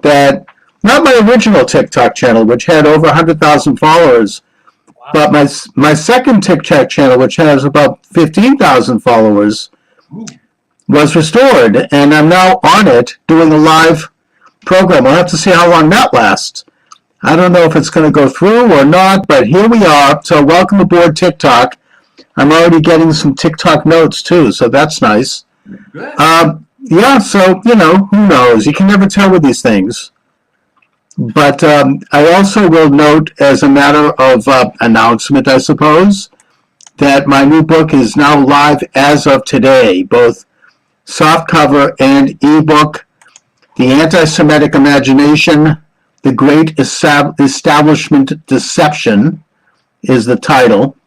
that, not my original TikTok channel, which had over 100,000 followers, but my second TikTok channel, which has about 15,000 followers, was restored, and I'm now on it doing a live program. We'll have to see how long that lasts. I don't know if it's going to go through or not, but here we are. So welcome aboard TikTok. I'm already getting some TikTok notes too, so that's nice. Good. Yeah, so, who knows? You can never tell with these things. But I also will note, as a matter of announcement, I suppose, that my new book is now live as of today, both softcover and ebook. The Anti-Semitic Imagination, The Great Establishment Deception is the title.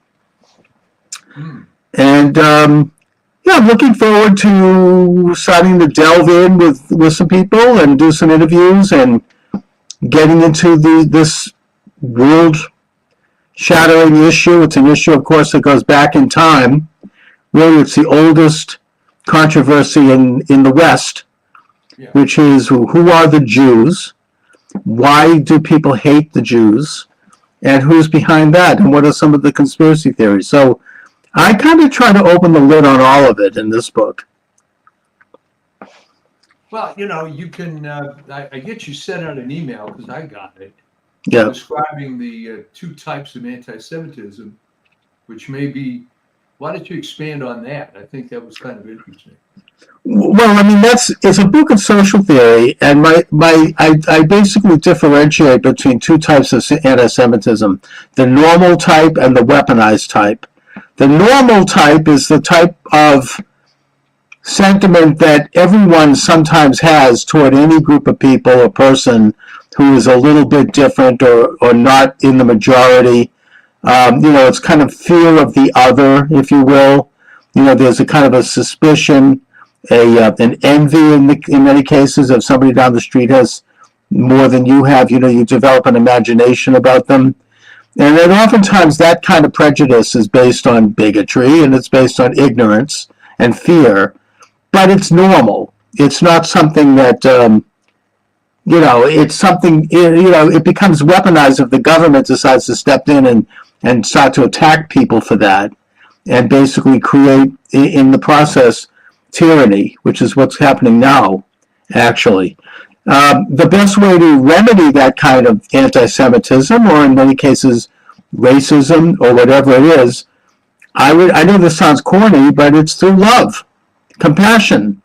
And I'm looking forward to starting to delve in with some people and do some interviews and getting into this world-shattering issue. It's an issue, of course, that goes back in time. Really, it's the oldest controversy in the West, which is who are the Jews? Why do people hate the Jews? And who's behind that? And what are some of the conspiracy theories? So I kind of try to open the lid on all of it in this book. Well, you can, I get you sent out an email, because I got it, describing the two types of anti-Semitism, which may be, why don't you expand on that? I think that was kind of interesting. Well, I mean, it's a book of social theory, and I basically differentiate between two types of anti-Semitism, the normal type and the weaponized type. The normal type is the type of sentiment that everyone sometimes has toward any group of people or person who is a little bit different or not in the majority. It's kind of fear of the other, if you will. There's a kind of a suspicion, an envy in many cases. If somebody down the street has more than you have, you develop an imagination about them. And then oftentimes that kind of prejudice is based on bigotry, and it's based on ignorance and fear. But it's normal. It's not something that, it's something, it becomes weaponized if the government decides to step in and start to attack people for that, and basically create, in the process, tyranny, which is what's happening now, actually. The best way to remedy that kind of anti-Semitism, or in many cases racism, or whatever it is, I know this sounds corny, but it's through love, compassion,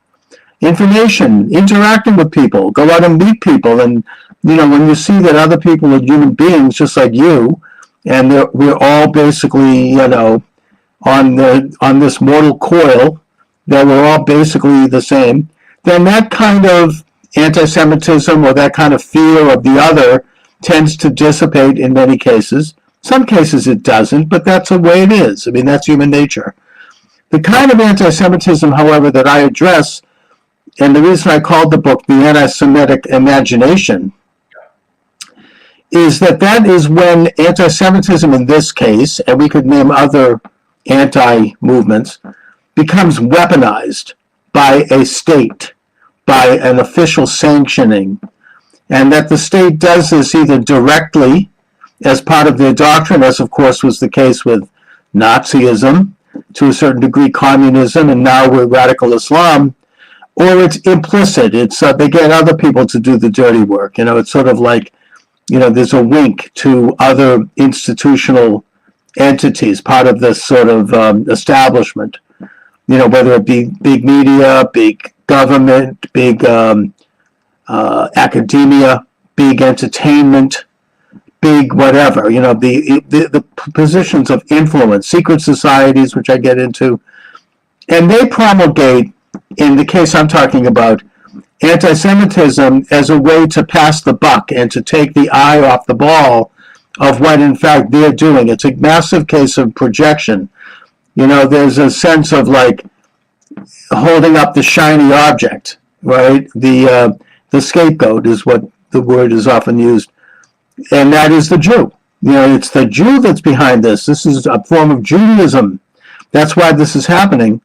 information, interacting with people. Go out and meet people, and when you see that other people are human beings just like you, and we're all basically on this mortal coil, that we're all basically the same, then that kind of anti-Semitism or that kind of fear of the other tends to dissipate in many cases. Some cases it doesn't, but that's the way it is. I mean, that's human nature. The kind of anti-Semitism, however, that I address, and the reason I called the book The Anti-Semitic Imagination, is that is when anti-Semitism in this case, and we could name other anti-movements, becomes weaponized by a state, by an official sanctioning, and that the state does this either directly as part of their doctrine, as of course was the case with Nazism, to a certain degree communism, and now with radical Islam, or it's implicit. It's they get other people to do the dirty work. It's sort of like, there's a wink to other institutional entities, part of this sort of establishment. Whether it be big media, big government, big academia, big entertainment, big whatever, the positions of influence, secret societies, which I get into, and they promulgate, in the case I'm talking about, anti-Semitism as a way to pass the buck and to take the eye off the ball of what in fact they're doing. It's a massive case of projection. There's a sense of like holding up the shiny object, right? The scapegoat is what the word is often used. And that is the Jew. It's the Jew that's behind this. This is a form of Judaism. That's why this is happening,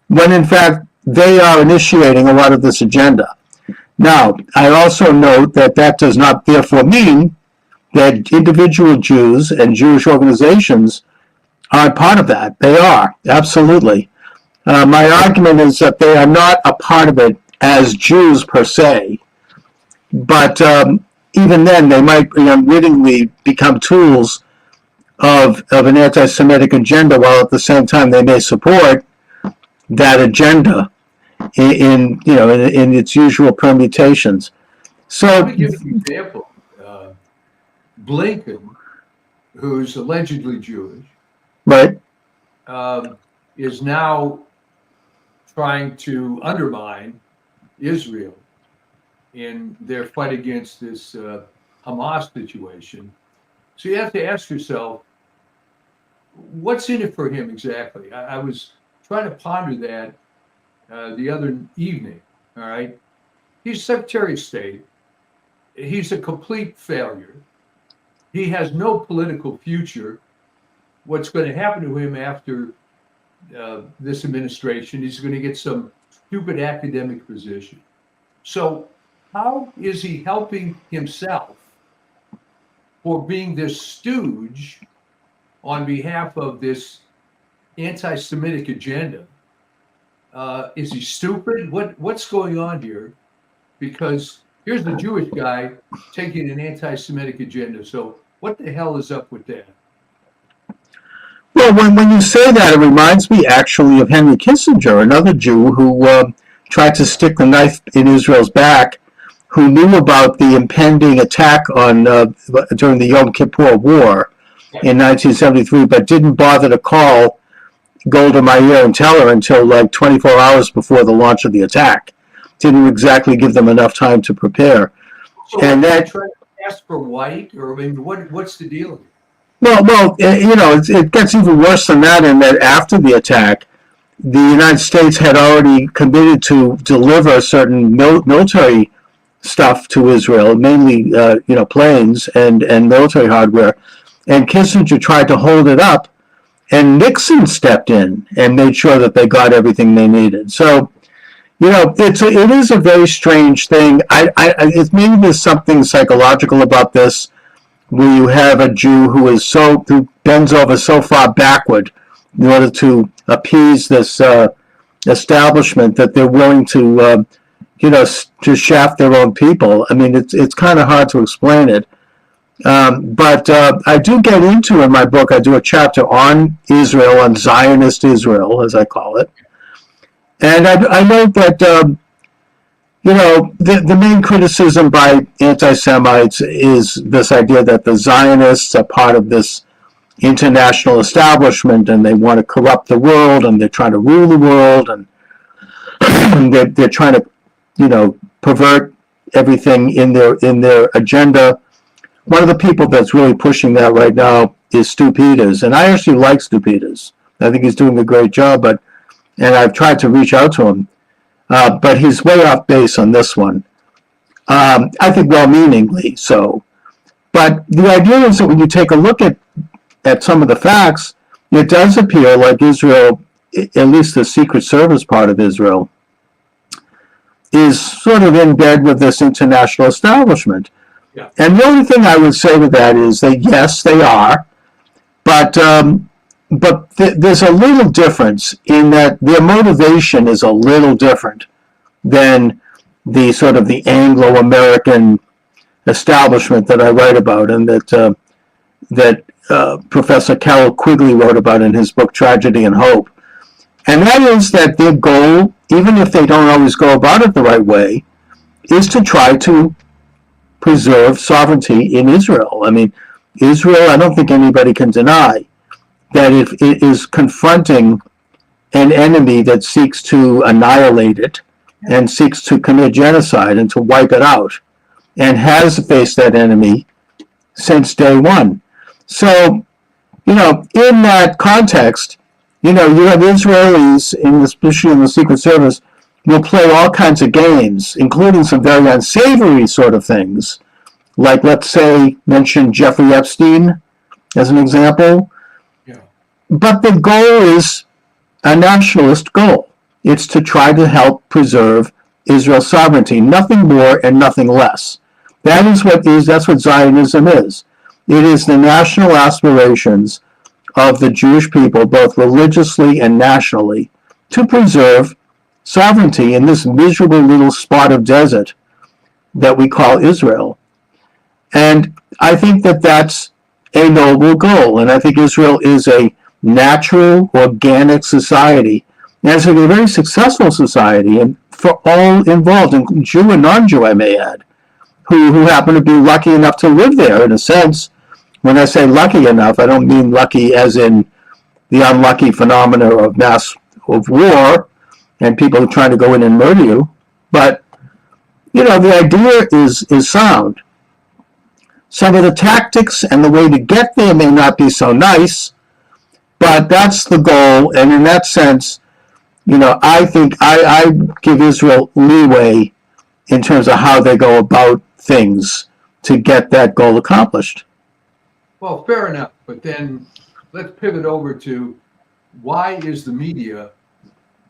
when in fact they are initiating a lot of this agenda. Now, I also note that that does not therefore mean that individual Jews and Jewish organizations aren't part of that. They are, absolutely. My argument is that they are not a part of it as Jews per se, but even then they might unwittingly become tools of an anti-Semitic agenda, while at the same time they may support that agenda in its usual permutations. So, let me give you an example. Blinken, who's allegedly Jewish, right, is now trying to undermine Israel in their fight against this Hamas situation. So you have to ask yourself, what's in it for him exactly? I was trying to ponder that the other evening, all right? He's Secretary of State. He's a complete failure. He has no political future. What's going to happen to him after this administration? He's going to get some stupid academic position. So how is he helping himself for being this stooge on behalf of this anti-Semitic agenda? Is he stupid? What's going on here? Because here's the Jewish guy taking an anti-Semitic agenda. So what the hell is up with that? well, when you say that, it reminds me actually of Henry Kissinger, another Jew who tried to stick the knife in Israel's back, who knew about the impending attack on during the Yom Kippur War in 1973, but didn't bother to call Golda Meir and tell her until like 24 hours before the launch of the attack. Didn't exactly give them enough time to prepare. So and they that try to ask for white, or I mean, what's the deal here? well, it gets even worse than that, in that after the attack, the United States had already committed to deliver certain military stuff to Israel, mainly planes and military hardware, and Kissinger tried to hold it up, and Nixon stepped in and made sure that they got everything they needed. So, it is a very strange thing. It's maybe there's something psychological about this, where you have a Jew who bends over so far backward in order to appease this establishment, that they're willing to to shaft their own people. I mean, it's kind of hard to explain it. But I do get into, in my book, I do a chapter on Israel, on Zionist Israel, as I call it. And I know that, the main criticism by anti-Semites is this idea that the Zionists are part of this international establishment, and they want to corrupt the world, and they're trying to rule the world, and they're trying to, pervert everything in their agenda. One of the people that's really pushing that right now is Stu Peters, and I actually like Stu Peters. I think he's doing a great job, and I've tried to reach out to him, but he's way off base on this one. I think well-meaningly so. But the idea is that when you take a look at some of the facts, it does appear like Israel, at least the Secret Service part of Israel, is sort of in bed with this international establishment. Yeah. And the only thing I would say to that is that yes, they are, but there's a little difference in that their motivation is a little different than the sort of the Anglo-American establishment that I write about, and that Professor Carol Quigley wrote about in his book Tragedy and Hope. And that is that their goal, even if they don't always go about it the right way, is to try to preserve sovereignty in Israel. I mean, Israel, I don't think anybody can deny that if it is confronting an enemy that seeks to annihilate it and seeks to commit genocide and to wipe it out, and has faced that enemy since day one. So, in that context, you have Israelis, especially in the Secret Service, will play all kinds of games, including some very unsavory sort of things, like, let's say, mention Jeffrey Epstein as an example. Yeah. But the goal is a nationalist goal. It's to try to help preserve Israel's sovereignty, nothing more and nothing less. That's what Zionism is. It is the national aspirations of the Jewish people, both religiously and nationally, to preserve sovereignty in this miserable little spot of desert that we call Israel. And I think that that's a noble goal. And I think Israel is a natural, organic society. And it's a very successful society, and for all involved, and Jew and non-Jew, I may add, who happen to be lucky enough to live there, in a sense. When I say lucky enough, I don't mean lucky as in the unlucky phenomena of war and people trying to go in and murder you. But, the idea is sound. Some of the tactics and the way to get there may not be so nice, but that's the goal. And in that sense, I think I give Israel leeway in terms of how they go about things to get that goal accomplished. Well, fair enough. But then let's pivot over to why is the media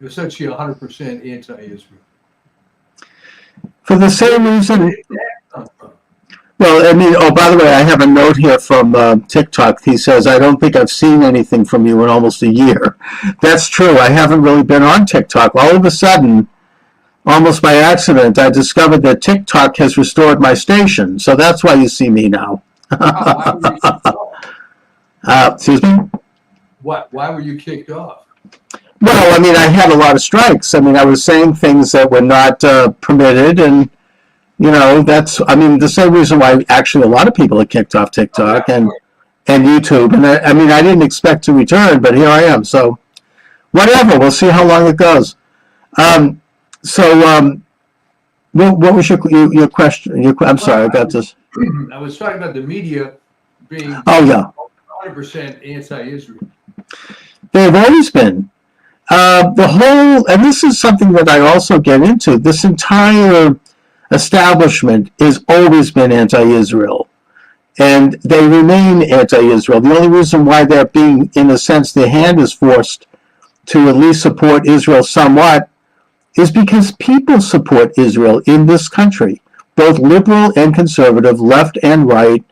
essentially 100% anti-Israel? For the same reason. Well, by the way, I have a note here from TikTok. He says, I don't think I've seen anything from you in almost a year. That's true. I haven't really been on TikTok. All of a sudden, almost by accident, I discovered that TikTok has restored my station. So that's why you see me now. Excuse me? Why were you kicked off? Well, I had a lot of strikes. I was saying things that were not permitted, and that's, the same reason why actually a lot of people are kicked off TikTok and YouTube. And I didn't expect to return, but here I am. So whatever, we'll see how long it goes. What was your question? I'm sorry, I got this. I was talking about the media being 100% anti-Israel. They've always been. And this is something that I also get into, this entire establishment has always been anti-Israel, and they remain anti-Israel. The only reason why they're being, in a sense, their hand is forced to at least support Israel somewhat is because people support Israel in this country, both liberal and conservative, left and right,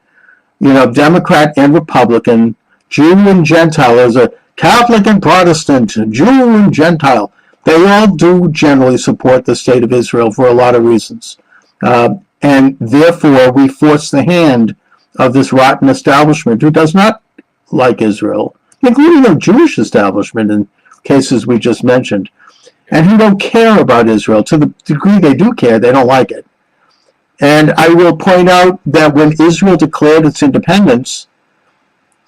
Democrat and Republican, Jew and Gentile. There's a Catholic and Protestant, Jew and Gentile. They all do generally support the state of Israel for a lot of reasons. And therefore, we force the hand of this rotten establishment who does not like Israel, including the Jewish establishment in cases we just mentioned, and who don't care about Israel. To the degree they do care, they don't like it. And I will point out that when Israel declared its independence,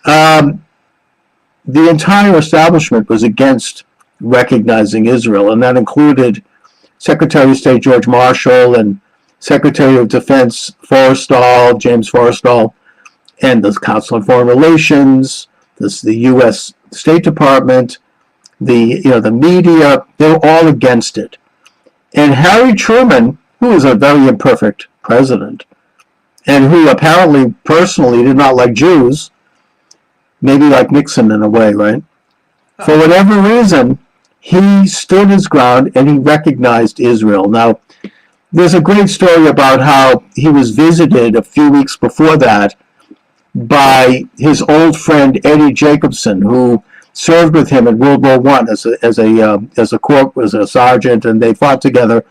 the entire establishment was against recognizing Israel, and that included Secretary of State George Marshall and Secretary of Defense James Forrestal, and the Council on Foreign Relations, the U.S. State Department, the media. They were all against it. And Harry Truman, who was a very imperfect president, and who apparently personally did not like Jews, maybe like Nixon in a way, right? For whatever reason, he stood his ground and he recognized Israel. Now, there's a great story about how he was visited a few weeks before that by his old friend Eddie Jacobson, who served with him in World War I as a sergeant, and they fought together.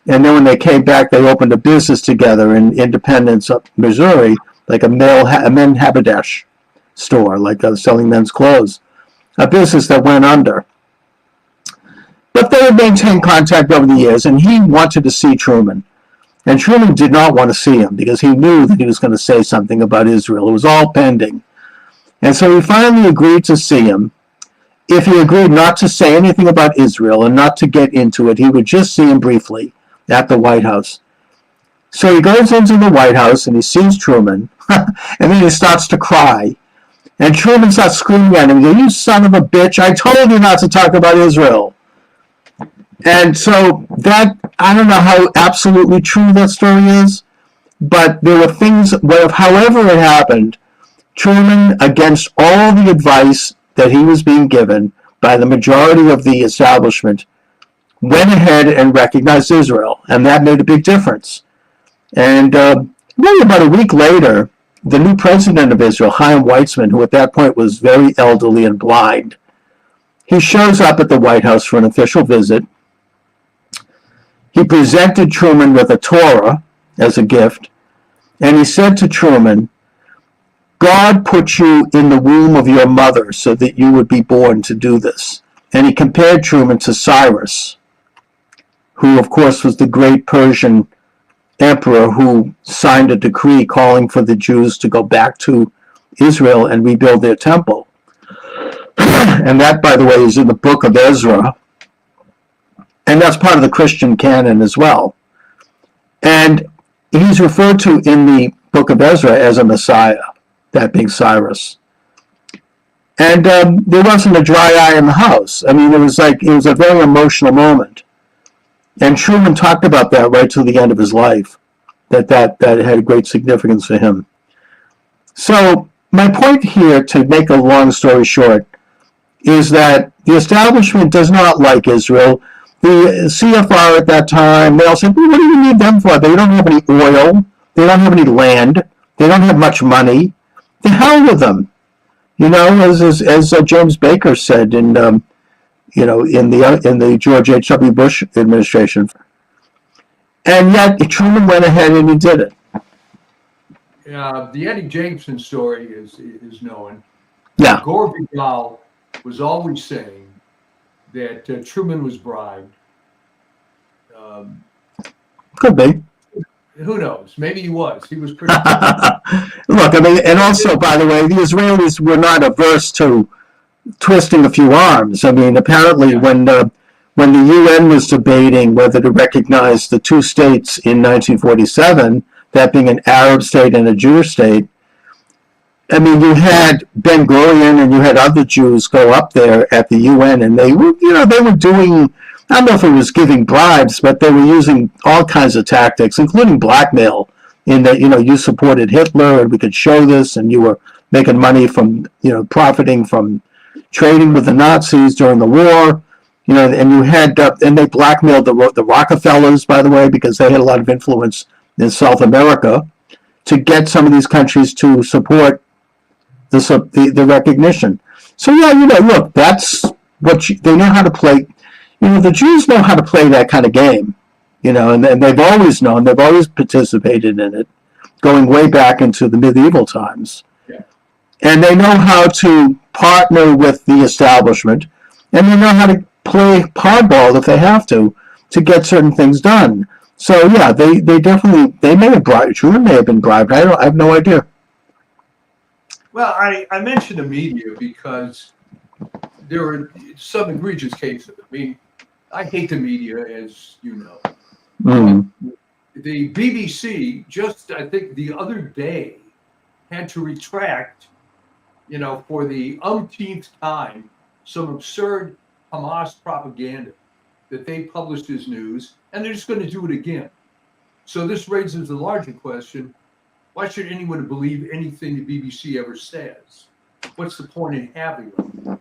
And then when they came back, they opened a business together in Independence, Missouri, like a men haberdash store, like selling men's clothes, a business that went under. But they had maintained contact over the years, and he wanted to see Truman. And Truman did not want to see him because he knew that he was going to say something about Israel. It was all pending. And so he finally agreed to see him. If he agreed not to say anything about Israel and not to get into it, he would just see him briefly at the White House. So he goes into the White House and he sees Truman, and then he starts to cry. And Truman starts screaming at him, "You son of a bitch, I told you not to talk about Israel." And so that, I don't know how absolutely true that story is, but there were things, however it happened, Truman, against all the advice that he was being given by the majority of the establishment, went ahead and recognized Israel, and that made a big difference. And really about a week later, the new president of Israel, Chaim Weizmann, who at that point was very elderly and blind, he shows up at the White House for an official visit. He presented Truman with a Torah as a gift, and he said to Truman, God put you in the womb of your mother so that you would be born to do this. And he compared Truman to Cyrus, who of course was the great Persian emperor who signed a decree calling for the Jews to go back to Israel and rebuild their temple. And that, by the way, is in the book of Ezra. And that's part of the Christian canon as well. And he's referred to in the book of Ezra as a Messiah, that being Cyrus. And there wasn't a dry eye in the house. I mean, it was a very emotional moment. And Truman talked about that right till the end of his life, that had great significance for him. So my point here, to make a long story short, is that the establishment does not like Israel. The CFR at that time, they all said, well, what do you need them for? They don't have any oil. They don't have any land. They don't have much money. The hell with them. You know, as James Baker said in the George H.W. Bush administration. And yet Truman went ahead and he did it. The Eddie Jacobson story is known. Yeah. Gore Vidal was always saying that Truman was bribed. Could be. Who knows? Maybe he was. He was pretty. Look, I mean, and also, by the way, the Israelis were not averse to twisting a few arms. I mean, apparently, when the UN was debating whether to recognize the two states in 1947, that being an Arab state and a Jewish state, I mean, you had Ben Gurion and you had other Jews go up there at the UN, and they were doing, I don't know if it was giving bribes, but they were using all kinds of tactics, including blackmail, in that, you supported Hitler and we could show this, and you were making money from, profiting from trading with the Nazis during the war, and you had, and they blackmailed the Rockefellers, by the way, because they had a lot of influence in South America, to get some of these countries to support the recognition. So yeah, look, that's what they know how to play. The Jews know how to play that kind of game, and they've always known, they've always participated in it, going way back into the medieval times. Yeah. And they know how to partner with the establishment, and they know how to play hardball if they have to get certain things done. So yeah, they definitely, they may have bribed, Truman may have been bribed. I have no idea. Well, I mentioned the media because there were some egregious cases. I mean, I hate the media, as you know. Mm. The BBC just, I think, the other day had to retract, for the umpteenth time, some absurd Hamas propaganda that they published as news, and they're just going to do it again. So this raises the larger question: why should anyone believe anything the BBC ever says? What's the point in having them?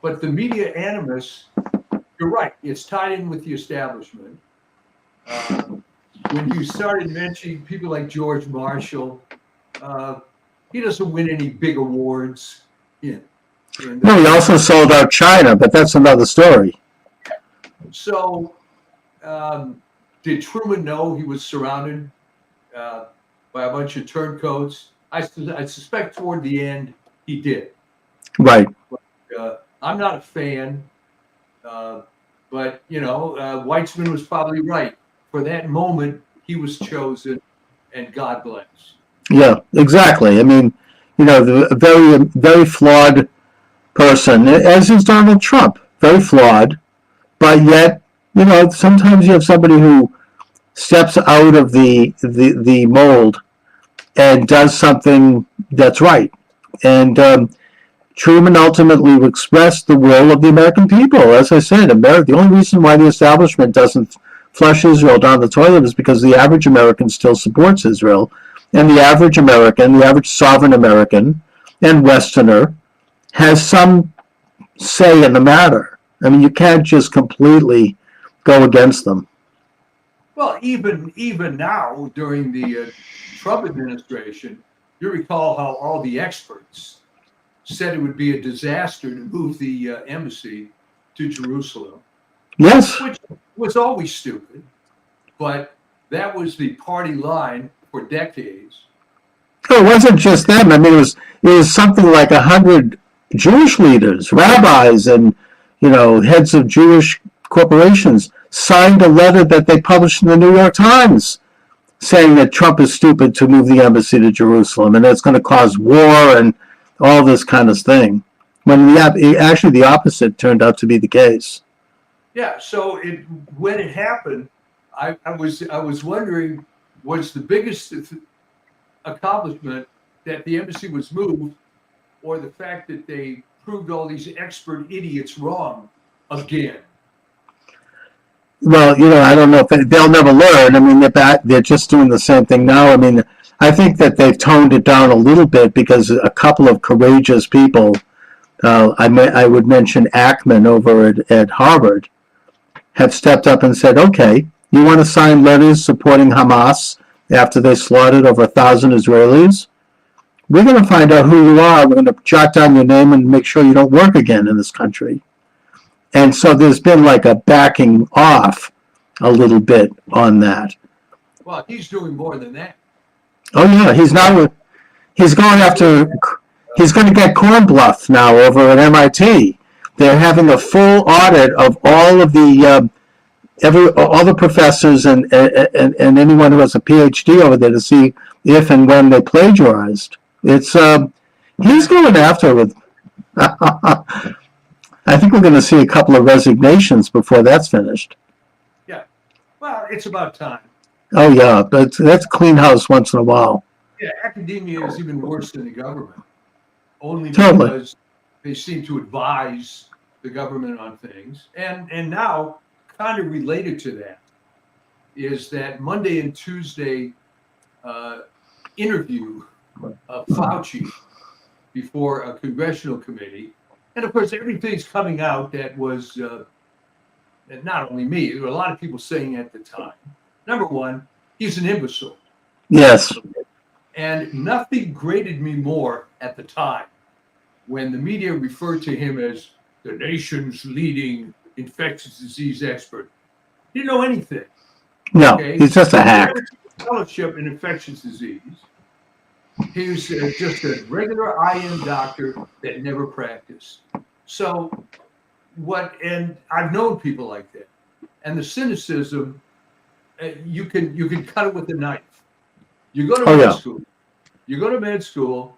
But the media animus, you're right, it's tied in with the establishment. When you started mentioning people like George Marshall, he doesn't win any big awards. No, he also sold out China, but that's another story. So, did Truman know he was surrounded by a bunch of turncoats? I suspect toward the end he did. Right. But, I'm not a fan, but Weitzman was probably right. For that moment, he was chosen, and God bless. Yeah, exactly. I mean, a very, very flawed person, as is Donald Trump, very flawed, but yet, sometimes you have somebody who steps out of the mold and does something that's right. And Truman ultimately expressed the will of the American people. As I said, the only reason why the establishment doesn't flush Israel down the toilet is because the average American still supports Israel. And the average American, the average sovereign American and Westerner has some say in the matter. I mean, you can't just completely go against them. Well, even now during the Trump administration, you recall how all the experts said it would be a disaster to move the embassy to Jerusalem. Yes. Which was always stupid, but that was the party line for decades. Oh, it wasn't just them. I mean, it was something like 100 Jewish leaders, rabbis, and heads of Jewish corporations signed a letter that they published in the New York Times, saying that Trump is stupid to move the embassy to Jerusalem and it's going to cause war and all this kind of thing. When actually the opposite turned out to be the case. Yeah. So when it happened, I was wondering, was the biggest accomplishment that the embassy was moved, or the fact that they proved all these expert idiots wrong again? Well, I don't know if they'll never learn. I mean, they're just doing the same thing now. I mean, I think that they've toned it down a little bit because a couple of courageous people, I would mention Ackman over at Harvard, have stepped up and said, okay, you want to sign letters supporting Hamas after they slaughtered over 1,000 Israelis? We're going to find out who you are. We're going to jot down your name and make sure you don't work again in this country. And so there's been like a backing off a little bit on that. Well, he's doing more than that. Oh yeah, he's going to get Corn Bluff now over at MIT. They're having a full audit of all of the all the professors and anyone who has a PhD over there to see if and when they plagiarized. It's he's going after it. I think we're going to see a couple of resignations before that's finished. Yeah. Well, it's about time. Oh, yeah, but that's clean house once in a while. Yeah, academia is even worse than the government, only Totally. Because they seem to advise the government on things. And now, kind of related to that, is that Monday and Tuesday interview of Fauci before a congressional committee. And of course, everything's coming out that was, and not only me, there were a lot of people saying at the time. Number one, he's an imbecile. Yes. And nothing grated me more at the time when the media referred to him as the nation's leading infectious disease expert. He didn't know anything. No, he's just a hack. Fellowship in infectious disease. He was just a regular IM doctor that never practiced. So and I've known people like that. And the cynicism, you can cut it with a knife. You go to med school. You go to med school,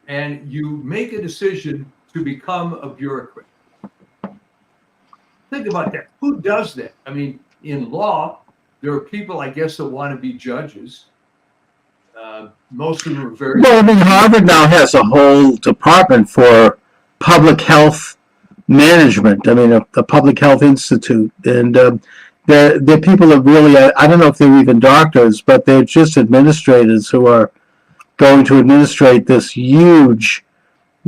and you make a decision to become a bureaucrat. Think about that. Who does that? I mean, in law, there are people, I guess, that want to be judges. Most of them are very... Well, I mean, Harvard now has a whole department for public health management. I mean, a public health institute. And they're people that really, I don't know if they're even doctors, but they're just administrators who are going to administrate this huge,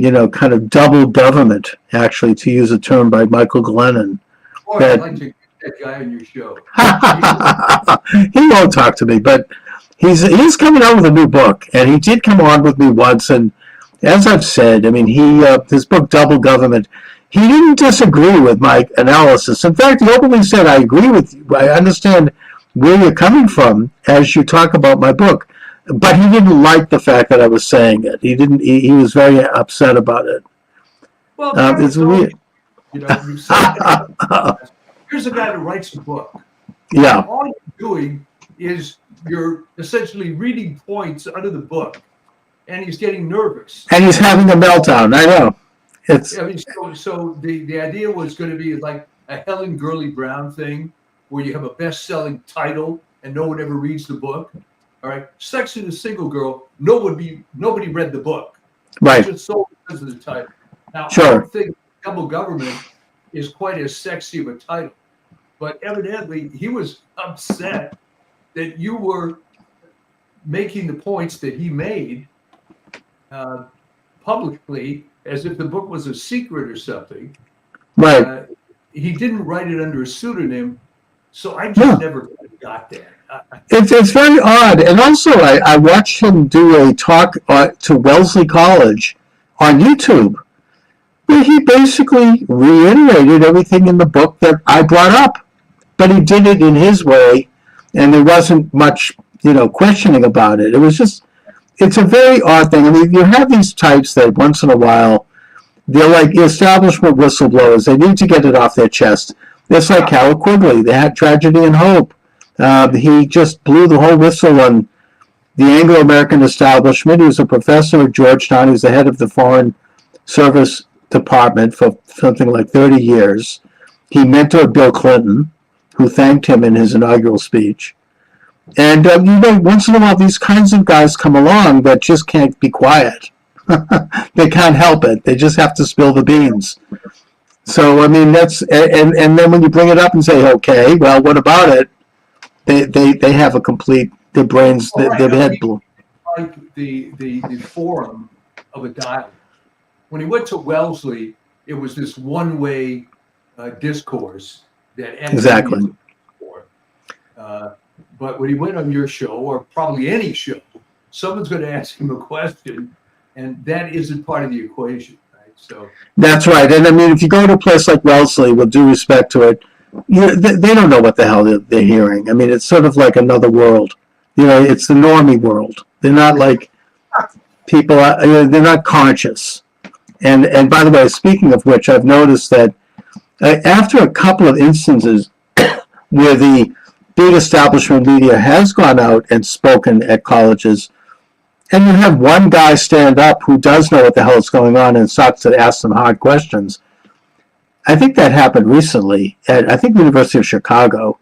kind of double government, actually, to use a term by Michael Glennon. Boy, I'd like to get that guy on your show. He won't talk to me, but he's coming out with a new book, and he did come on with me once, and as I've said, I mean, his book Double Government, he didn't disagree with my analysis. In fact, he openly said, I agree with you. I understand where you're coming from as you talk about my book, but he didn't like the fact that I was saying it. He was very upset about it. Well, it's weird. Here's a guy that writes a book. Yeah. And all you're doing is you're essentially reading points out of the book, and he's getting nervous. And he's having a meltdown. I know. So the idea was going to be like a Helen Gurley Brown thing, where you have a best-selling title and no one ever reads the book. All right, Sex and a Single Girl. Nobody read the book. Right. It's just sold because of the title. Now, sure. I don't think Double Government is quite as sexy of a title, but evidently he was upset that you were making the points that he made publicly as if the book was a secret or something. Right. He didn't write it under a pseudonym. So I just never got that. It's very odd. And also, I watched him do a talk to Wellesley College on YouTube, where he basically reiterated everything in the book that I brought up. But he did it in his way, and there wasn't much, questioning about it. It was just, it's a very odd thing. I mean, you have these types that once in a while, they're like establishment whistleblowers. They need to get it off their chest. It's like Carol Quigley. They had Tragedy and Hope. He just blew the whole whistle on the Anglo-American establishment. He was a professor at Georgetown. He was the head of the Foreign Service Department for something like 30 years. He mentored Bill Clinton, who thanked him in his inaugural speech. And, once in a while, these kinds of guys come along that just can't be quiet. They can't help it. They just have to spill the beans. So, I mean, that's, and then when you bring it up and say, okay, well, what about it? They have a complete, their brains, their head blew. Like the forum of a dialogue. When he went to Wellesley, it was this one-way discourse that exactly. But when he went on your show, or probably any show, someone's going to ask him a question, and that isn't part of the equation, right? So that's right. And I mean, if you go to a place like Wellesley, with due respect to it, they don't know what the hell they're hearing. I mean, it's sort of like another world. It's the normie world. They're not like people. They're not conscious. And by the way, speaking of which, I've noticed that after a couple of instances where the big establishment media has gone out and spoken at colleges, and you have one guy stand up who does know what the hell is going on and starts to ask some hard questions. I think that happened recently at, the University of Chicago.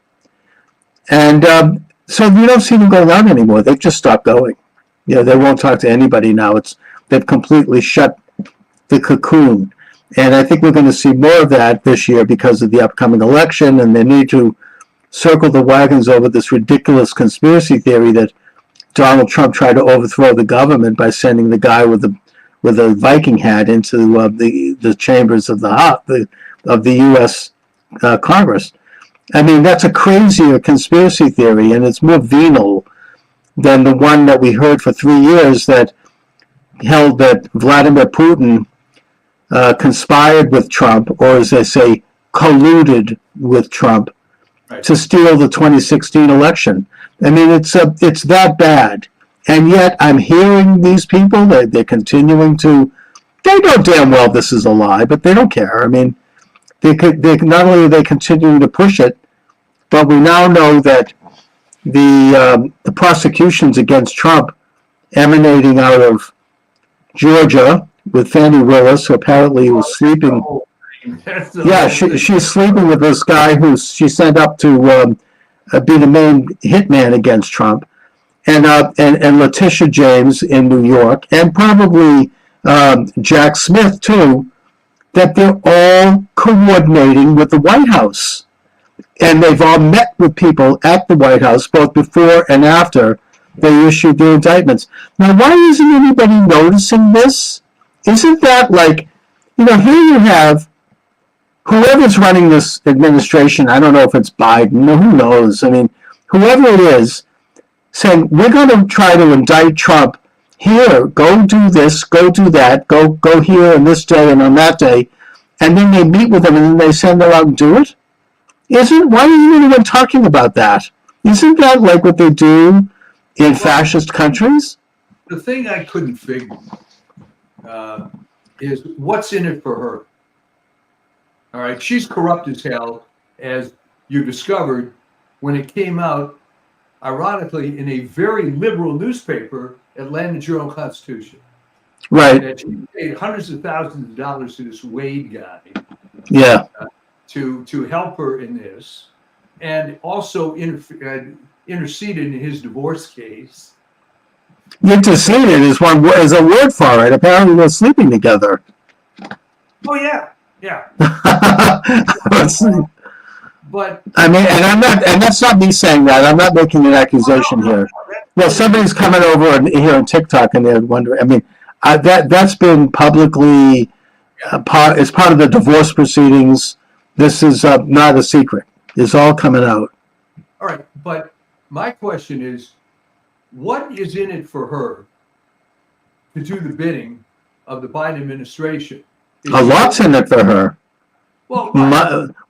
And so you don't see them going on anymore. They've just stopped going. They won't talk to anybody now. They've completely shut the cocoon. And I think we're going to see more of that this year because of the upcoming election, and they need to circle the wagons over this ridiculous conspiracy theory that Donald Trump tried to overthrow the government by sending the guy with a Viking hat into the chambers of the U.S. Congress. I mean, that's a crazier conspiracy theory, and it's more venal than the one that we heard for 3 years that held that Vladimir Putin conspired with Trump, or as they say, colluded with Trump, right, to steal the 2016 election. I mean, it's that bad. And yet I'm hearing these people, they're continuing to, they know damn well this is a lie, but they don't care. I mean, they not only are they continuing to push it, but we now know that the prosecutions against Trump emanating out of Georgia with Fannie Willis, who apparently was sleeping. Yeah, she's sleeping with this guy who she sent up to be the main hitman against Trump, and Letitia James in New York, and probably Jack Smith too, that they're all coordinating with the White House. And they've all met with people at the White House, both before and after they issued their indictments. Now, why isn't anybody noticing this? Isn't that like, here you have whoever's running this administration, I don't know if it's Biden, who knows? I mean, whoever it is, saying, we're going to try to indict Trump. Here, go do this, go do that, go here on this day and on that day. And then they meet with them and then they send them out and do it? Why isn't anyone talking about that? Isn't that like what they do in fascist countries? The thing I couldn't figure is what's in it for her. All right, she's corrupt as hell, as you discovered when it came out, ironically, in a very liberal newspaper, Atlanta Journal-Constitution. Right. That she paid hundreds of thousands of dollars to this Wade guy. Yeah. To help her in this, and also interceded in his divorce case. Interceded is a word for it. Apparently, they're sleeping together. Oh yeah. But I mean, and that's not me saying that. I'm not making an accusation here. Well, somebody's coming over here on TikTok and they're wondering. I mean, that's been publicly as part of the divorce proceedings. This is not a secret. It's all coming out. All right, but my question is, what is in it for her to do the bidding of the Biden administration? A lot's in it for her. Well,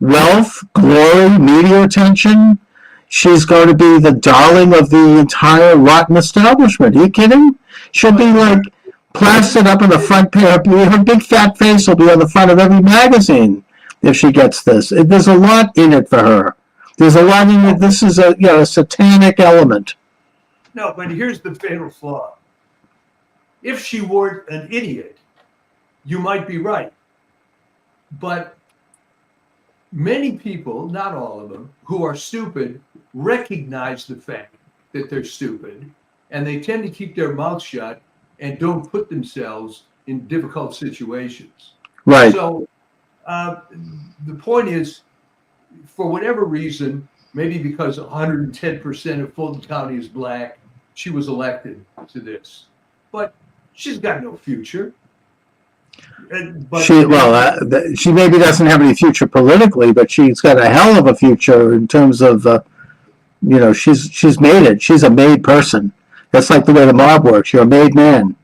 wealth, glory, media attention. She's going to be the darling of the entire rotten establishment. Are you kidding? She'll be like plastered up on the front page. Her big fat face will be on the front of every magazine if she gets this. There's a lot in it for her. There's a lot in it. This is a satanic element. No, but here's the fatal flaw. If she were an idiot, you might be right. But many people, not all of them, who are stupid recognize the fact that they're stupid, and they tend to keep their mouth shut and don't put themselves in difficult situations. Right. So the point is, for whatever reason, maybe because 110% of Fulton County is black, she was elected to this. But she's got no future. She maybe doesn't have any future politically, but she's got a hell of a future in terms of, she's made it. She's a made person. That's like the way the mob works. You're a made man,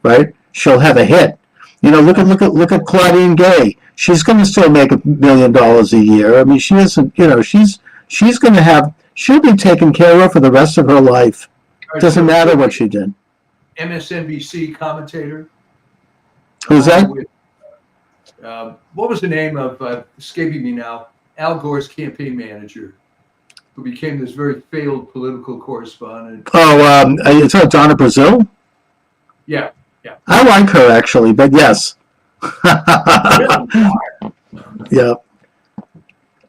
right? She'll have a hit. Look at Claudine Gay. She's going to still make $1 million a year. I mean, she isn't. She's going to have. She'll be taken care of for the rest of her life. Doesn't matter what she did. MSNBC commentator. Who's that? What was the name of, escaping me now, Al Gore's campaign manager, who became this very failed political correspondent? Oh, it's Donna Brazile? Yeah. I like her, actually, but yes. Yeah.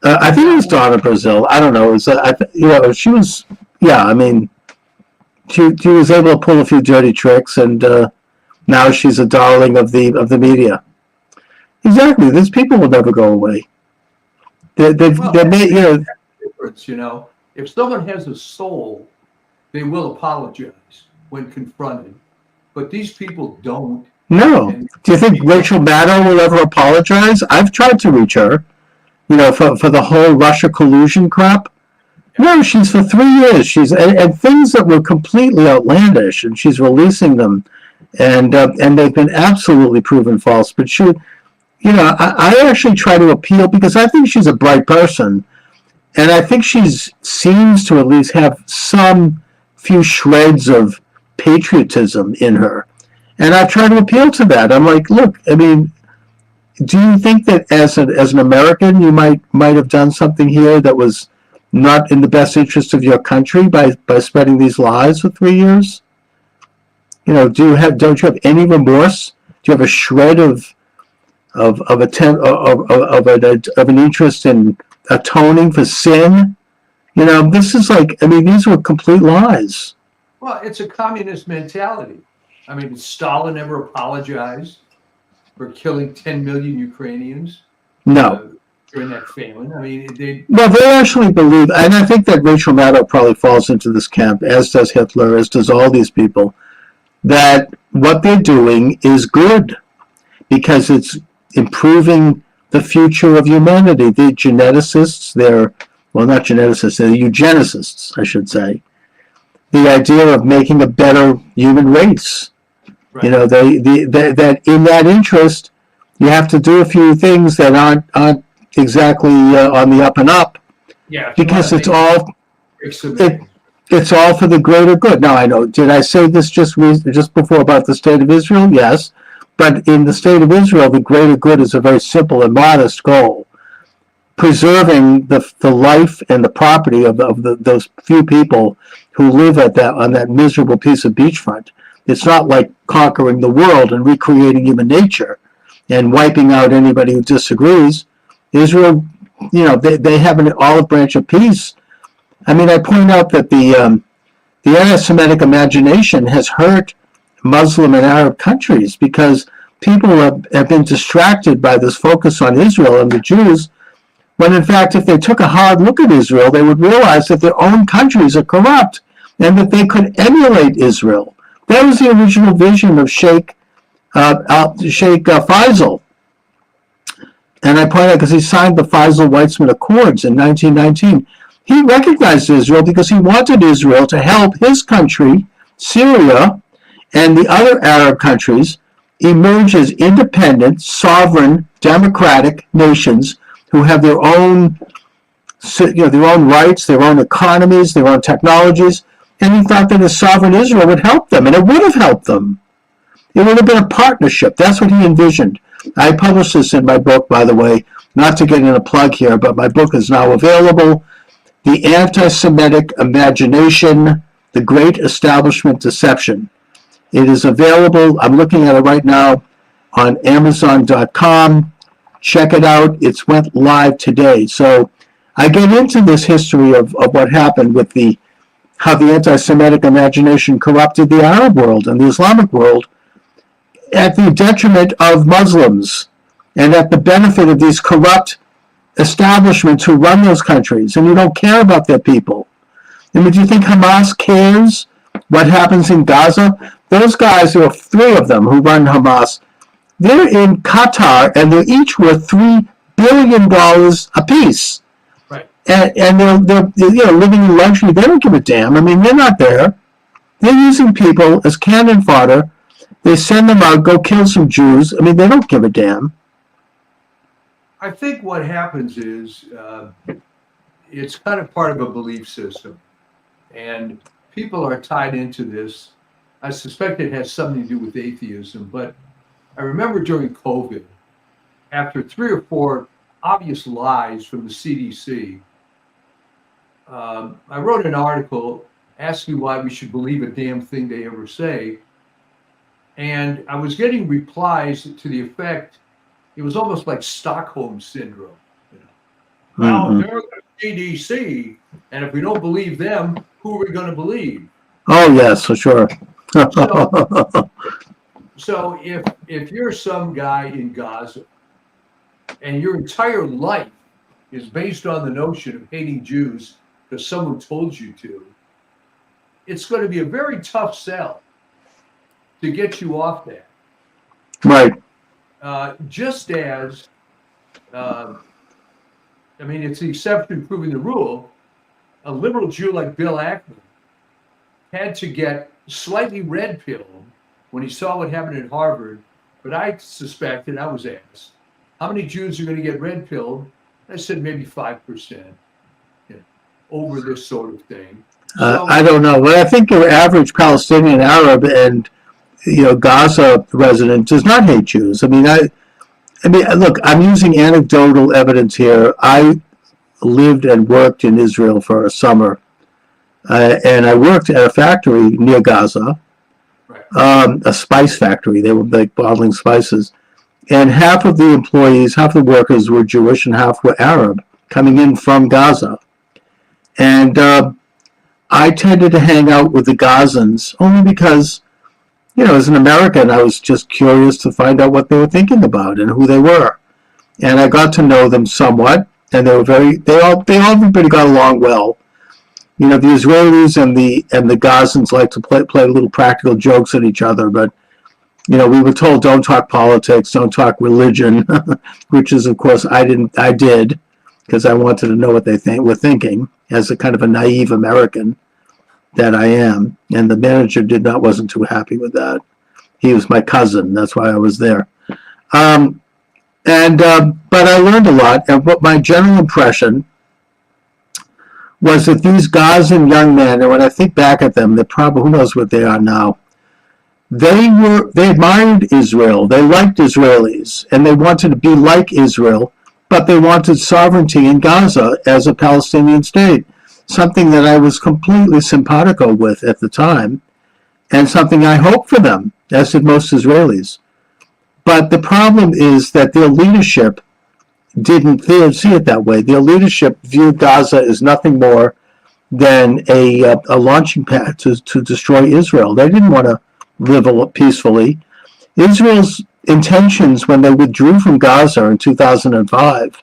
I think it was Donna Brazile. I don't know. She was, I mean, she was able to pull a few dirty tricks, and now she's a darling of the media. Exactly. These people will never go away. They're made, if someone has a soul, they will apologize when confronted. But these people don't. No. Do you think Rachel Maddow will ever apologize? I've tried to reach her, for the whole Russia collusion crap. No, she's for 3 years. And things that were completely outlandish, and she's releasing them, and they've been absolutely proven false. But I actually try to appeal because I think she's a bright person, and I think she seems to at least have some few shreds of patriotism in her, and I try to appeal to that. I'm like, look, I mean, do you think that as an American you might have done something here that was not in the best interest of your country by spreading these lies for 3 years? Don't you have any remorse? Do you have a shred of an interest in atoning for sin? This is like, I mean, these were complete lies. Well, it's a communist mentality. I mean, Stalin never apologized for killing 10 million Ukrainians. No. During that famine. I mean, they actually believe, and I think that Rachel Maddow probably falls into this camp, as does Hitler, as does all these people, that what they're doing is good because it's improving the future of humanity. The geneticists, not geneticists, they're eugenicists, I should say. The idea of making a better human race. Right. That in that interest, you have to do a few things that aren't exactly on the up and up. Yeah. Because it's all for the greater good. Now, I know, did I say this just before about the state of Israel? Yes. But in the state of Israel, the greater good is a very simple and modest goal. Preserving the life and the property of those few people who live on that miserable piece of beachfront. It's not like conquering the world and recreating human nature and wiping out anybody who disagrees. Israel, they have an olive branch of peace. I mean, I point out that the anti-Semitic imagination has hurt Muslim and Arab countries because people have been distracted by this focus on Israel and the Jews, when in fact, if they took a hard look at Israel, they would realize that their own countries are corrupt and that they could emulate Israel. That was the original vision of Sheikh Faisal. And I point out because he signed the Faisal-Weizmann Accords in 1919. He recognized Israel because he wanted Israel to help his country, Syria, and the other Arab countries emerge as independent, sovereign, democratic nations who have their own, their own rights, their own economies, their own technologies. And he thought that a sovereign Israel would help them, and it would have helped them. It would have been a partnership. That's what he envisioned. I published this in my book, by the way, not to get in a plug here, but my book is now available. The Anti-Semitic Imagination, The Great Establishment Deception. It is available. I'm looking at it right now on Amazon.com. Check it out. It's went live today. So I get into this history of what happened with how the anti-Semitic imagination corrupted the Arab world and the Islamic world at the detriment of Muslims and at the benefit of these corrupt establishments who run those countries, and who don't care about their people. I mean, do you think Hamas cares what happens in Gaza? Those guys, there are 3 of them who run Hamas. They're in Qatar, and they're each worth $3 billion apiece. Right. And they're living in luxury. They don't give a damn. I mean, they're not there. They're using people as cannon fodder. They send them out, go kill some Jews. I mean, they don't give a damn. I think what happens is it's kind of part of a belief system, and people are tied into this. I suspect it has something to do with atheism, but I remember during COVID, after 3 or 4 obvious lies from the CDC, I wrote an article asking why we should believe a damn thing they ever say, and I was getting replies to the effect, it was almost like Stockholm syndrome. Well, they're the CDC, and if we don't believe them, who are we going to believe? Oh, yes, for sure. So if you're some guy in Gaza, and your entire life is based on the notion of hating Jews because someone told you to, it's going to be a very tough sell to get you off that. Right. Just as, it's the exception proving the rule. A liberal Jew like Bill Ackman had to get slightly red-pilled when he saw what happened at Harvard. But I suspected, I was asked, how many Jews are going to get red-pilled? I said maybe 5%, over this sort of thing. So, I don't know. But I think your average Palestinian Arab and Gaza resident does not hate Jews. I mean, look, I'm using anecdotal evidence here. I lived and worked in Israel for a summer, and I worked at a factory near Gaza, right. A spice factory. They were like bottling spices, and half of the employees, half of the workers were Jewish, and half were Arab, coming in from Gaza, and I tended to hang out with the Gazans only because, as an American, I was just curious to find out what they were thinking about and who they were. And I got to know them somewhat, and everybody got along well. The Israelis and the Gazans like to play little practical jokes at each other, but, we were told don't talk politics, don't talk religion, which is, of course, I did, because I wanted to know what they were thinking as a kind of a naive American that I am, and the manager wasn't too happy with that. He was my cousin, that's why I was there. But I learned a lot, and what my general impression was that these Gazan young men, and when I think back at them, they're probably, who knows what they are now, they admired Israel, they liked Israelis, and they wanted to be like Israel, but they wanted sovereignty in Gaza as a Palestinian state. Something that I was completely simpatico with at the time, and something I hoped for them, as did most Israelis. But the problem is that their leadership didn't see it that way. Their leadership viewed Gaza as nothing more than a launching pad to destroy Israel. They didn't want to live peacefully. Israel's intentions when they withdrew from Gaza in 2005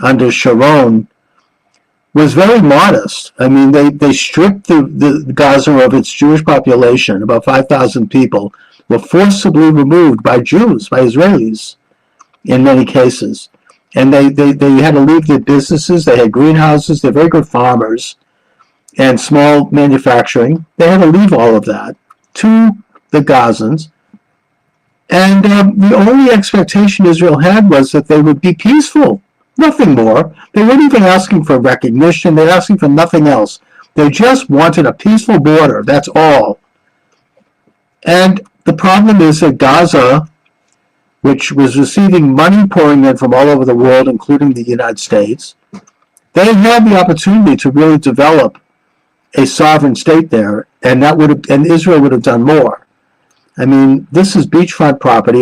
under Sharon was very modest. I mean, they stripped the Gaza of its Jewish population. About 5,000 people were forcibly removed by Jews, by Israelis, in many cases. and they had to leave their businesses. They had greenhouses. They're very good farmers and small manufacturing. They had to leave all of that to the Gazans. And the only expectation Israel had was that they would be peaceful, nothing more. They weren't even asking for recognition. They were asking for nothing else. They just wanted a peaceful border, that's all. And the problem is that Gaza, which was receiving money pouring in from all over the world, including the United States, they had the opportunity to really develop a sovereign state there, and Israel would have done more. I mean, this is beachfront property.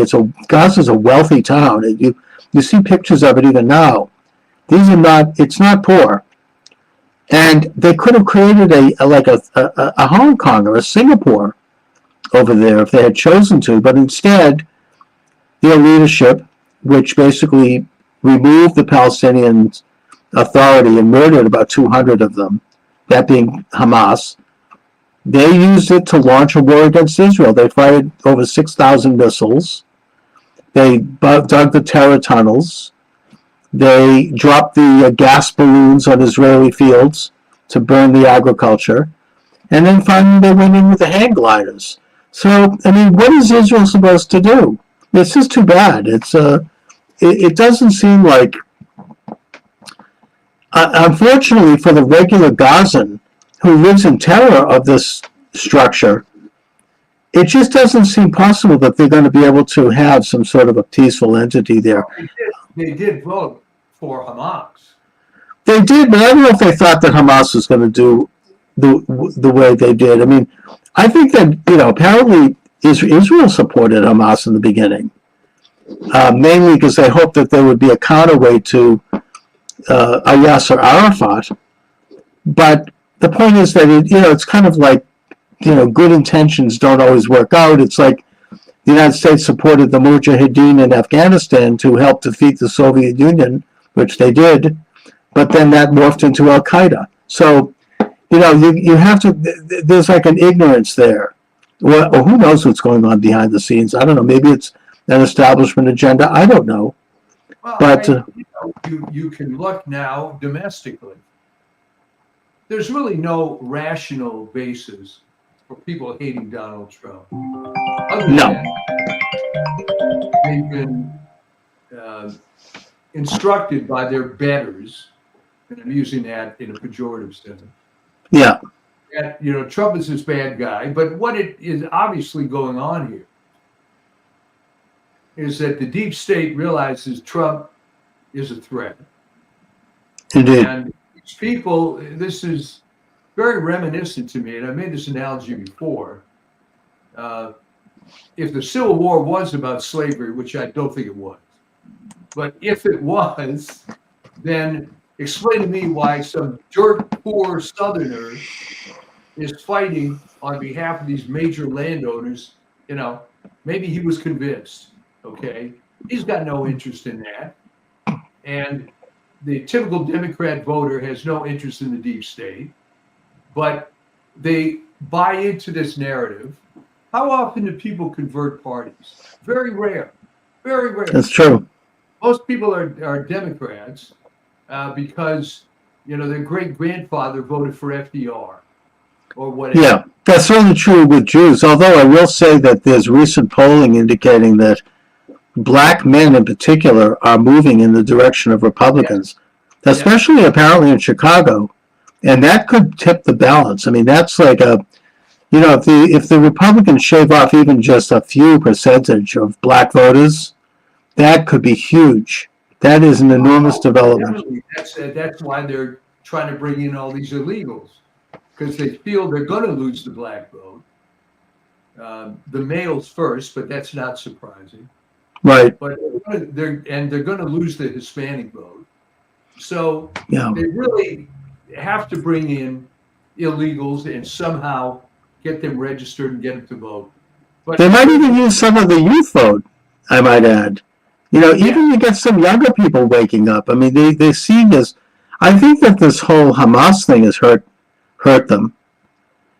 Gaza's a wealthy town. You see pictures of it even now. It's not poor. And they could have created a Hong Kong or a Singapore over there if they had chosen to, but instead, their leadership, which basically removed the Palestinian Authority and murdered about 200 of them, that being Hamas, they used it to launch a war against Israel. They fired over 6,000 missiles. They dug the terror tunnels. They dropped the gas balloons on Israeli fields to burn the agriculture. And then finally they went in with the hang gliders. So, I mean, what is Israel supposed to do? It's just too bad. It doesn't seem like, unfortunately for the regular Gazan who lives in terror of this structure, it just doesn't seem possible that they're going to be able to have some sort of a peaceful entity there. They did vote for Hamas. They did, but I don't know if they thought that Hamas was going to do the way they did. I mean, I think that, apparently Israel supported Hamas in the beginning, mainly because they hoped that there would be a counterweight to Yasser Arafat. But the point is that, it's kind of like, good intentions don't always work out. It's like the United States supported the Mujahideen in Afghanistan to help defeat the Soviet Union, which they did, but then that morphed into Al-Qaeda. So, you have to, there's like an ignorance there. Well, or who knows what's going on behind the scenes? I don't know. Maybe it's an establishment agenda. I don't know. Well, but you can look now domestically. There's really no rational basis for people hating Donald Trump. No. They've been instructed by their betters, and I'm using that in a pejorative sense. Yeah. That, Trump is this bad guy, but what it is obviously going on here is that the deep state realizes Trump is a threat. Indeed. And these people, this is very reminiscent to me, and I made this analogy before. If the Civil War was about slavery, which I don't think it was, but if it was, then explain to me why some dirt poor Southerner is fighting on behalf of these major landowners. Maybe he was convinced, okay? He's got no interest in that. And the typical Democrat voter has no interest in the deep state, but they buy into this narrative. How often do people convert parties? Very rare. Very rare. That's true. Most people are Democrats because, their great-grandfather voted for FDR or whatever. Yeah, that's certainly true with Jews, although I will say that there's recent polling indicating that black men in particular are moving in the direction of Republicans, especially apparently in Chicago, and that could tip the balance. I mean, that's like if the Republicans shave off even just a few percentage of black voters, that could be huge. That is an enormous development. That's why they're trying to bring in all these illegals, because they feel they're going to lose the black vote. The males first, but that's not surprising. Right. But they're going to lose the Hispanic vote. So they really have to bring in illegals and somehow get them registered and get them to vote. But they might even use some of the youth vote, I might add. Even you get some younger people waking up. I mean, they see this. I think that this whole Hamas thing has hurt them.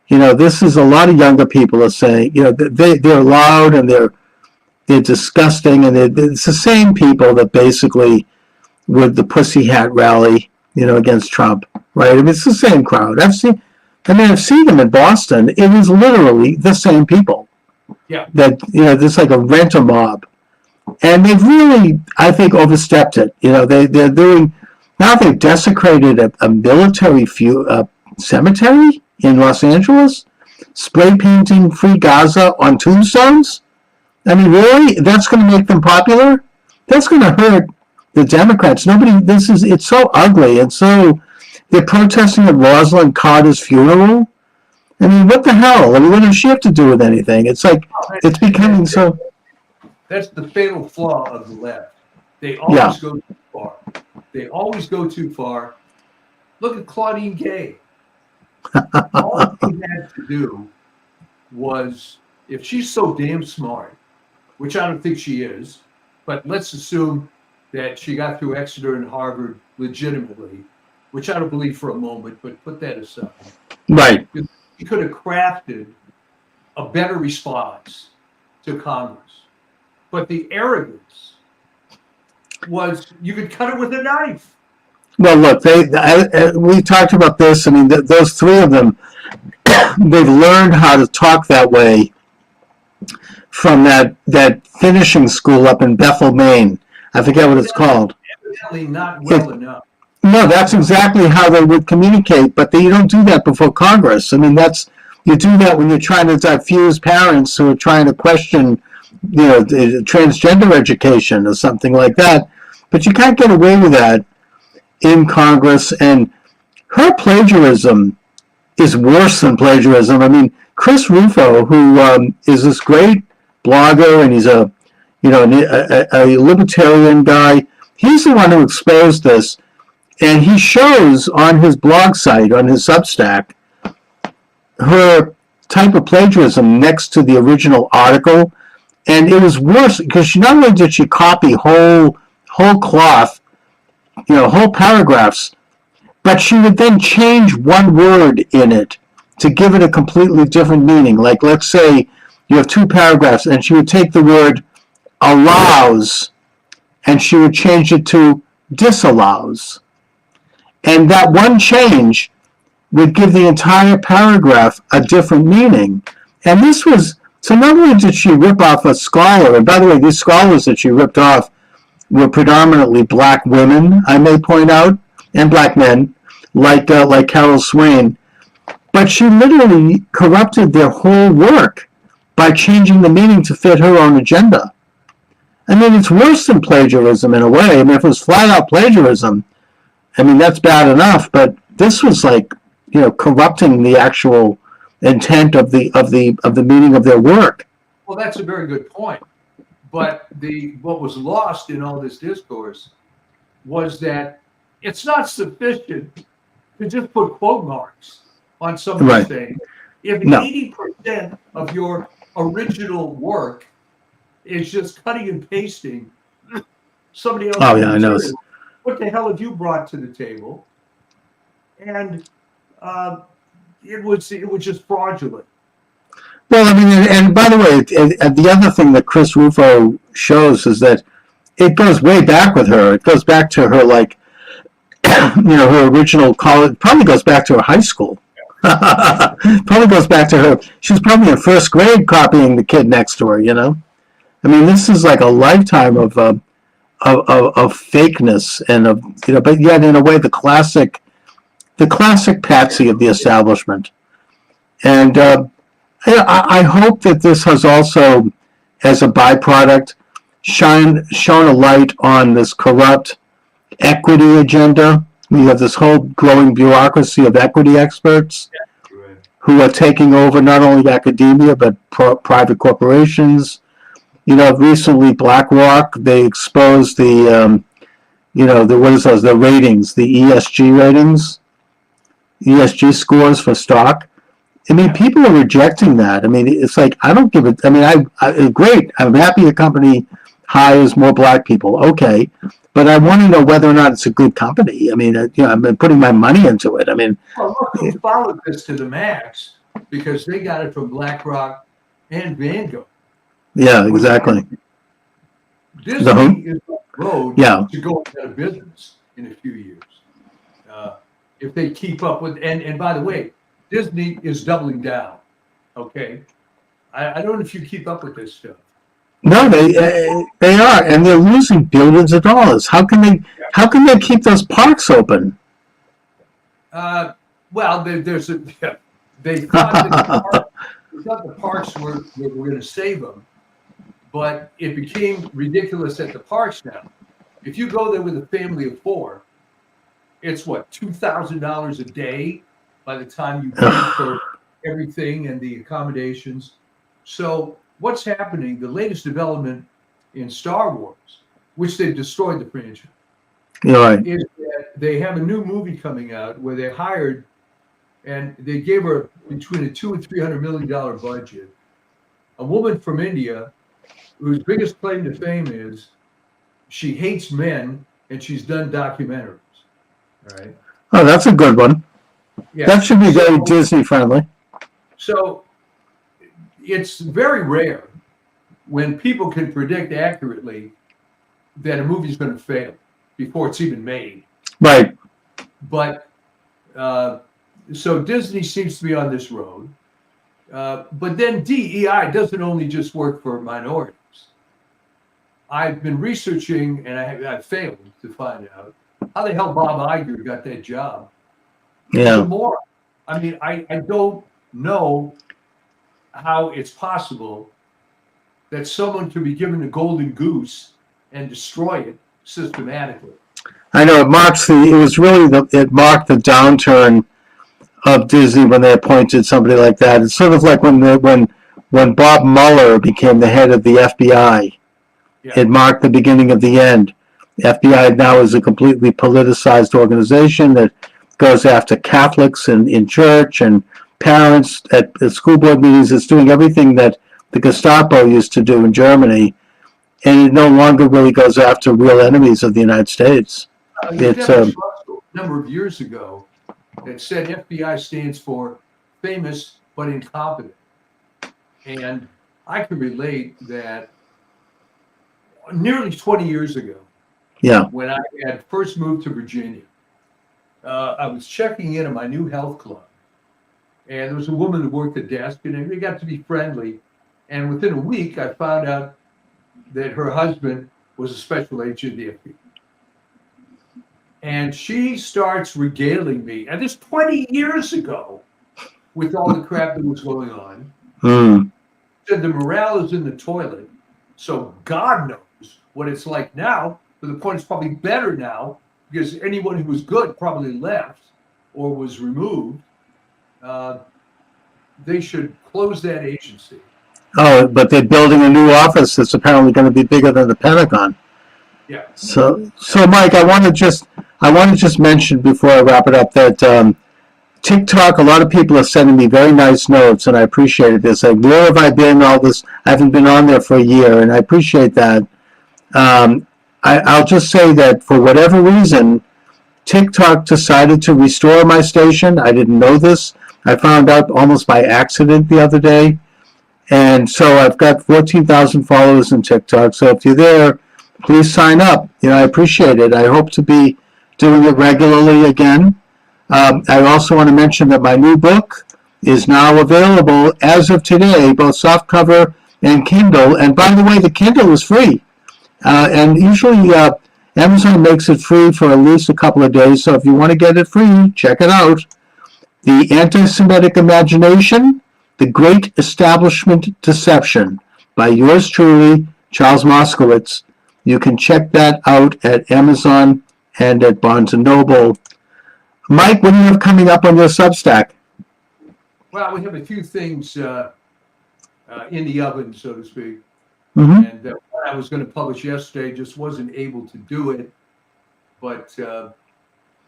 This is a lot of younger people are saying, they're loud and they're disgusting, and it's the same people that basically with the Pussy Hat rally, against Trump, right? I mean, it's the same crowd. I've seen them in Boston. It is literally the same people. Yeah. That, there's like a rent-a-mob. And they've really, I think, overstepped it. They're doing, now they've desecrated a military cemetery in Los Angeles, spray painting Free Gaza on tombstones. I mean, really? That's going to make them popular? That's going to hurt the Democrats. It's so ugly. And so they're protesting at Rosalind Carter's funeral. I mean, what the hell? I mean, what does she have to do with anything? It's like, it's becoming so... That's the fatal flaw of the left. They always go too far. They always go too far. Look at Claudine Gay. All she had to do was, if she's so damn smart, which I don't think she is, but let's assume that she got through Exeter and Harvard legitimately, which I don't believe for a moment, but put that aside. Right. She could have crafted a better response to Congress. But the arrogance was, you could cut it with a knife. Well, look, we talked about this. I mean, those three of them, they've learned how to talk that way from that finishing school up in Bethel, Maine. I forget what it's called. Evidently not well enough. No, that's exactly how they would communicate, but you don't do that before Congress. I mean, you do that when you're trying to diffuse parents who are trying to question transgender education or something like that. But you can't get away with that in Congress. And her plagiarism is worse than plagiarism. I mean, Chris Rufo, who is this great blogger, and he's a libertarian guy, he's the one who exposed this. And he shows on his blog site, on his Substack, her type of plagiarism next to the original article. And it was worse because not only did she copy whole cloth, whole paragraphs, but she would then change one word in it to give it a completely different meaning. Like, let's say you have two paragraphs, and she would take the word allows, and she would change it to disallows. And that one change would give the entire paragraph a different meaning. And this was... So not only did she rip off a scholar, and by the way, these scholars that she ripped off were predominantly black women, I may point out, and black men, like Carol Swain, but she literally corrupted their whole work by changing the meaning to fit her own agenda. I mean, it's worse than plagiarism in a way. I mean, if it was flat out plagiarism, I mean, that's bad enough, but this was like, corrupting the actual intent of the meaning of their work. Well, that's a very good point. But what was lost in all this discourse was that it's not sufficient to just put quote marks on somebody's thing. If 80% of your original work is just cutting and pasting somebody else's material, I know. What the hell have you brought to the table? And it was just fraudulent. Well, I mean, and by the way, the other thing that Chris Rufo shows is that it goes way back with her. It goes back to her, her original college. Probably goes back to her high school. Probably goes back to her. She was probably in first grade copying the kid next to her. I mean, this is like a lifetime of fakeness and but yet in a way the classic patsy of the establishment. And I hope that this has also, as a byproduct, shown a light on this corrupt equity agenda. We have this whole growing bureaucracy of equity experts who are taking over not only academia but private corporations. Recently BlackRock, they exposed the ratings, the ESG ratings, ESG scores for stock. I mean, people are rejecting that. I mean, it's like, I don't give it. I mean, great. I'm happy the company hires more black people. Okay. But I want to know whether or not it's a good company. I mean, I've been putting my money into it. I mean, well, look who followed this to the max because they got it from BlackRock and Vanguard. Yeah, exactly. The who? Disney is on the road Yeah. to go out of business in a few years. If they keep up with, and by the way, Disney is doubling down. Okay. I don't know if you keep up with this stuff. No, they are, and they're losing billions of dollars. How can they keep those parks open? Well, there's a they thought that the parks were going to save them, but it became ridiculous at the parks now. If you go there with a family of 4, it's what, $2,000 a day by the time you pay for everything and the accommodations. So what's happening, the latest development in Star Wars, which they've destroyed the franchise, Right. is that they have a new movie coming out where they hired, and they gave her between a $200 and $300 million budget, a woman from India whose biggest claim to fame is she hates men and she's done documentaries. All right. Oh, that's a good one. Yeah. That should be very Disney friendly. So it's very rare when people can predict accurately that a movie is going to fail before it's even made. Right. But so Disney seems to be on this road. But then DEI doesn't only just work for minorities. I've been researching, and I've failed to find out how the hell Bob Iger got that job. Yeah. He's a moron. I mean, I don't know how it's possible that someone could be given a golden goose and destroy it systematically. I know it marked the downturn of Disney when they appointed somebody like that. It's sort of like when Bob Mueller became the head of the FBI. Yeah. It marked the beginning of the end. The FBI now is a completely politicized organization that goes after Catholics in church and parents at school board meetings. It's doing everything that the Gestapo used to do in Germany, and it no longer really goes after real enemies of the United States. It's a number of years ago that said FBI stands for famous but incompetent. And I can relate that nearly 20 years ago, when I had first moved to Virginia, I was checking in at my new health club. And there was a woman who worked the desk, and we got to be friendly. And within a week, I found out that her husband was a special agent of the FBI. And she starts regaling me, and this 20 years ago, with all the crap that was going on. Said the morale is in the toilet, so God knows what it's like now. But the point is probably better now, because anyone who was good probably left or was removed. They should close that agency. Oh, but they're building a new office that's apparently going to be bigger than the Pentagon. Yeah. So Mike, I want to just mention before I wrap it up that TikTok, a lot of people are sending me very nice notes, and I appreciate it. Like, where have I been? All this, I haven't been on there for a year, and I appreciate that. I'll just say that for whatever reason, TikTok decided to restore my station. I didn't know this. I found out almost by accident the other day. And so I've got 14,000 followers in TikTok. So if you're there, please sign up. I appreciate it. I hope to be doing it regularly again. I also want to mention that my new book is now available as of today, both softcover and Kindle. And by the way, the Kindle is free. And usually Amazon makes it free for at least a couple of days. So if you want to get it free, check it out. The Anti-Semitic Imagination, The Great Establishment Deception by yours truly, Charles Moscowitz. You can check that out at Amazon and at Barnes & Noble. Mike, what do you have coming up on your Substack? Well, we have a few things in the oven, so to speak. Mm-hmm. And what I was going to publish yesterday, just wasn't able to do it. But the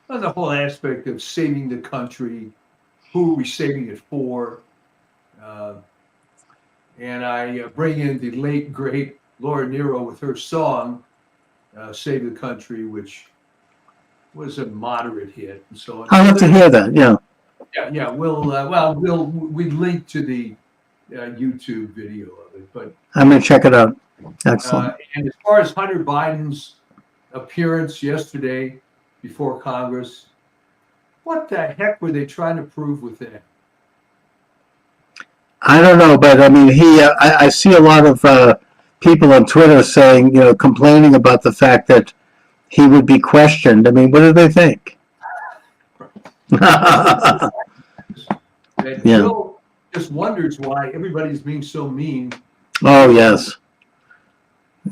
whole aspect of saving the country, who are we saving it for? And I bring in the late, great Laura Nero with her song, Save the Country, which was a moderate hit. And so I'll have to hear that, yeah. Yeah. We link to the YouTube video of it, but I'm going to check it out. Excellent. And as far as Hunter Biden's appearance yesterday before Congress, what the heck were they trying to prove with that? I don't know, but I mean, I see a lot of people on Twitter saying, complaining about the fact that he would be questioned. I mean, what do they think? And Yeah. Bill just wonders why everybody's being so mean. Oh, yes.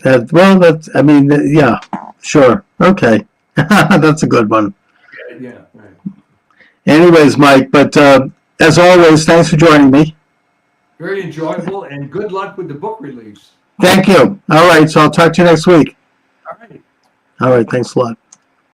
Yeah, sure. Okay. That's a good one. Yeah, right. Anyways, Mike, but as always, thanks for joining me. Very enjoyable, and good luck with the book release. Thank you. All right, so I'll talk to you next week. All right. All right, thanks a lot.